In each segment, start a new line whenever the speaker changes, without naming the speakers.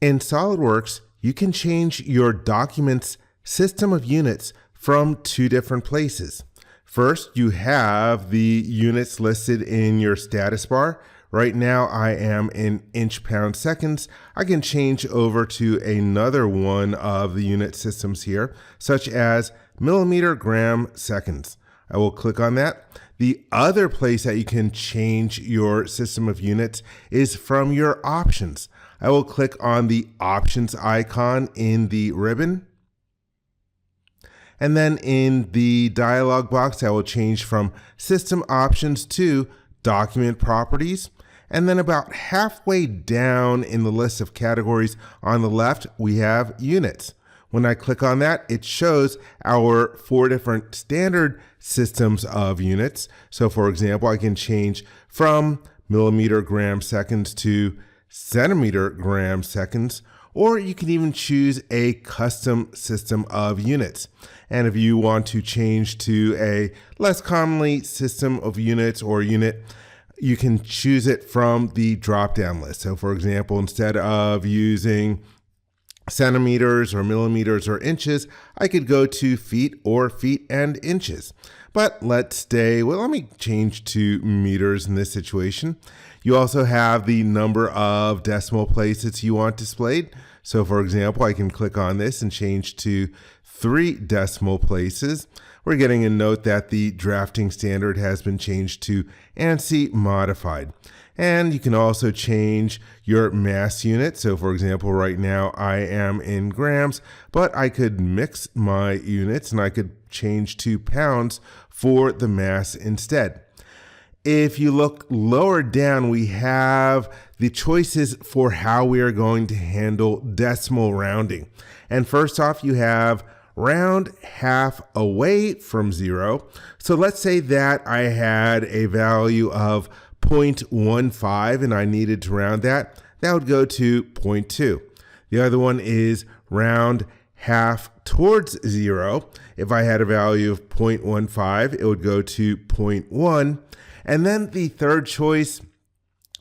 In SolidWorks, you can change your document's system of units from two different places. First, you have the units listed in your status bar. Right now, I am in inch, pound, seconds. I can change over to another one of the unit systems here, such as millimeter, gram, seconds. I will click on that. The other place that you can change your system of units is from your options. I will click on the options icon in the ribbon. And then in the dialog box, I will change from system options to document properties. And then about halfway down in the list of categories on the left, we have units. When I click on that, it shows our 4 different standard systems of units. So for example, I can change from millimeter, gram, seconds to centimeter, gram, seconds, or you can even choose a custom system of units. And if you want to change to a less commonly system of units or unit, you can choose it from the drop-down list. So for example, instead of using centimeters or millimeters or inches, I could go to feet or feet and inches. But let me change to meters in this situation. You also have the number of decimal places you want displayed. So for example, I can click on this and change to 3 decimal places. We're getting a note that the drafting standard has been changed to ANSI modified. And you can also change your mass unit. So for example, right now I am in grams, but I could mix my units and I could change to pounds for the mass instead. If you look lower down, we have the choices for how we are going to handle decimal rounding. And first off, you have round half away from 0. So let's say that I had a value of 0.15 and I needed to round that. That would go to 0.2. The other one is round half towards 0. If I had a value of 0.15, it would go to 0.1. And then the third choice,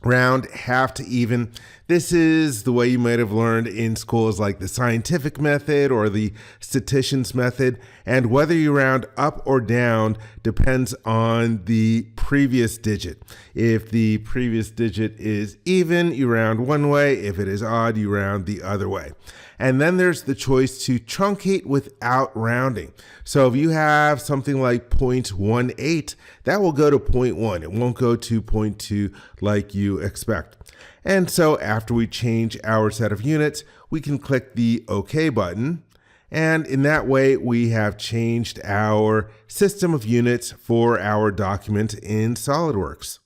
round half to even. This is the way you might have learned in schools like the scientific method or the statistician's method. And whether you round up or down depends on the previous digit. If the previous digit is even, you round one way. If it is odd, you round the other way. And then there's the choice to truncate without rounding. So if you have something like 0.18, that will go to 0.1. It won't go to 0.2 like you expect. And so after we change our set of units, we can click the OK button. And in that way, we have changed our system of units for our document in SolidWorks.